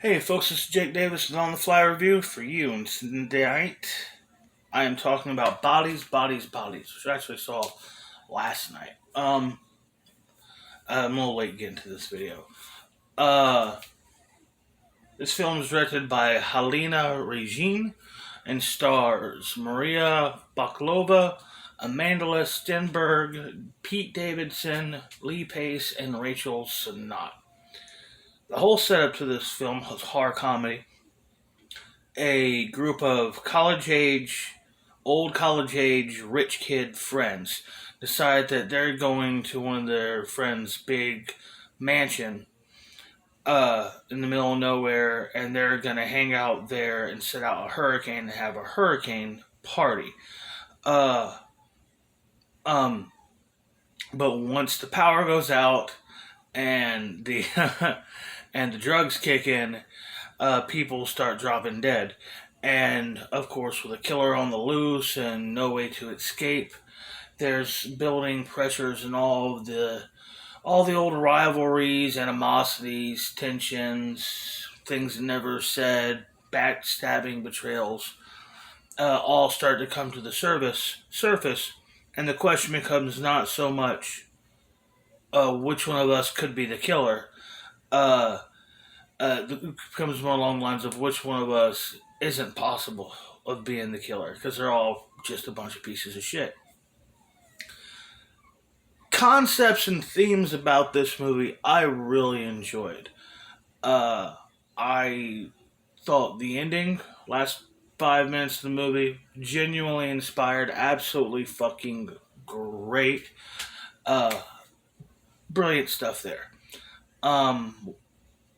Hey folks, this is Jake Davis with On the Fly Review for you, and tonight I am talking about Bodies, Bodies, Bodies, which I actually saw last night. I'm a little late getting to this video. Uh, this film is directed by Halina Regine and stars Maria Baklova, Amanda Stenberg, Pete Davidson, Lee Pace, and Rachel Sennott. The whole setup to this film is horror comedy. A group of old college age, rich kid friends decide that they're going to one of their friends' big mansion in the middle of nowhere, and they're going to hang out there and set out a hurricane and have a hurricane party. Uh, um, but once the power goes out and the and the drugs kick in, people start dropping dead. And of course, with a killer on the loose and no way to escape, there's building pressures and all the old rivalries, animosities, tensions, things never said, backstabbing, betrayals, all start to come to the surface, and the question becomes not so much which one of us could be the killer. Uh, it becomes more along the lines of which one of us isn't possible of being the killer, because they're all just a bunch of pieces of shit. Concepts and themes about this movie I really enjoyed. Uh, I thought the ending, last 5 minutes of the movie, genuinely inspired, absolutely fucking great. Uh, Brilliant stuff there. Um,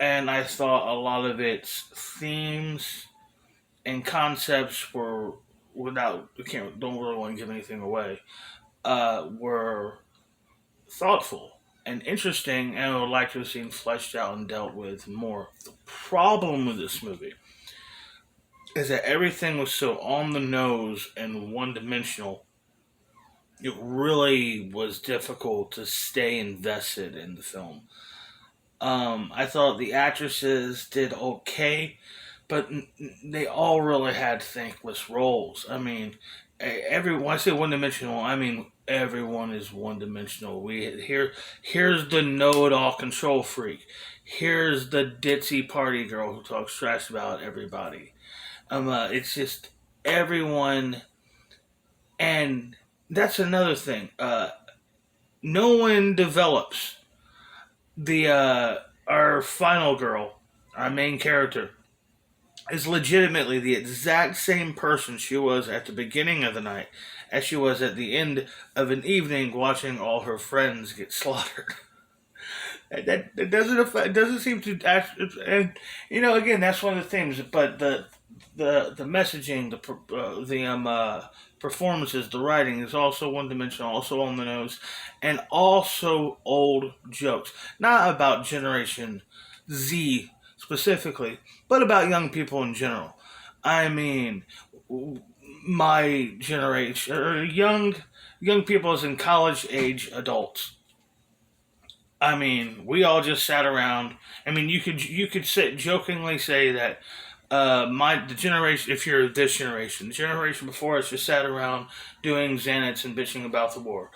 and I thought a lot of its themes and concepts were without don't really want to give anything away. Were thoughtful and interesting, and I would like to have seen fleshed out and dealt with more. The problem with this movie is that everything was so on the nose and one dimensional. It really was difficult to stay invested in the film. I thought the actresses did okay, but they all really had thankless roles. I mean, when I say one dimensional, I mean everyone is one dimensional. Here's the know-it-all control freak. Here's the ditzy party girl who talks trash about everybody. It's just everyone, and that's another thing. No one develops our final girl, our main character, is legitimately the exact same person she was at the beginning of the night as she was at the end of an evening watching all her friends get slaughtered. That doesn't seem to act, and again, that's one of the things. But the messaging, the performances, the writing is also one dimensional, also on the nose, and also old jokes. Not about Generation Z specifically, but about young people in general. I mean, my generation, or young people as in college age adults. I mean, we all just sat around. I mean, you could sit jokingly say that the generation, if you're this generation, the generation before us just sat around doing Xanax and bitching about the war.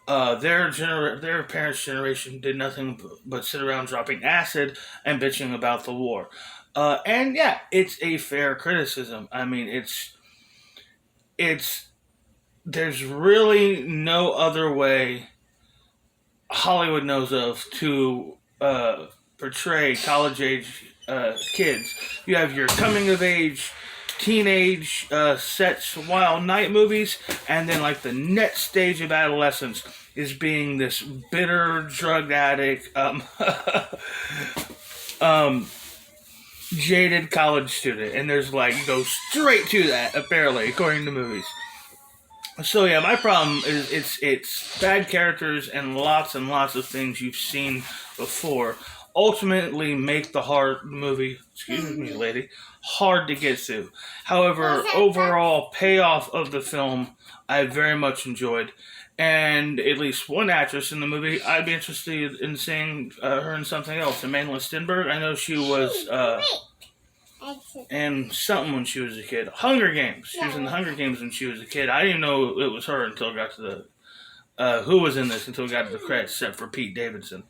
Their parents' generation did nothing but sit around dropping acid and bitching about the war. And yeah, it's a fair criticism. I mean, it's there's really no other way Hollywood knows of to portray college age kids. You have your coming of age, teenage sets, wild night movies, and then like the next stage of adolescence is being this bitter drug addict, um, jaded college student, and there's like go straight to that apparently according to movies. So yeah, my problem is it's bad characters and lots of things you've seen before ultimately make the hard movie, excuse me, lady, hard to get through. However, overall payoff of the film I very much enjoyed, and at least one actress in the movie I'd be interested in seeing her in something else. Amanda Stenberg, I know she was. and something when she was a kid. Hunger Games. She was in the Hunger Games when she was a kid. I didn't know it was her until I got to the who was in this until we got to the credits, except for Pete Davidson.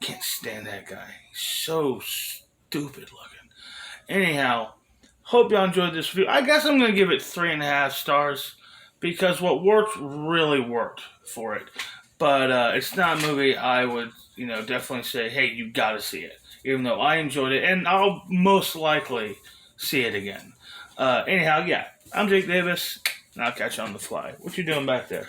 Can't stand that guy. So stupid looking. Anyhow, hope y'all enjoyed this review. I guess I'm gonna give it 3.5 stars because what worked really worked for it. But it's not a movie I would, definitely say, hey, you gotta see it. Even though I enjoyed it, and I'll most likely see it again. Anyhow, yeah, I'm Jake Davis, and I'll catch you on the fly. What you doing back there?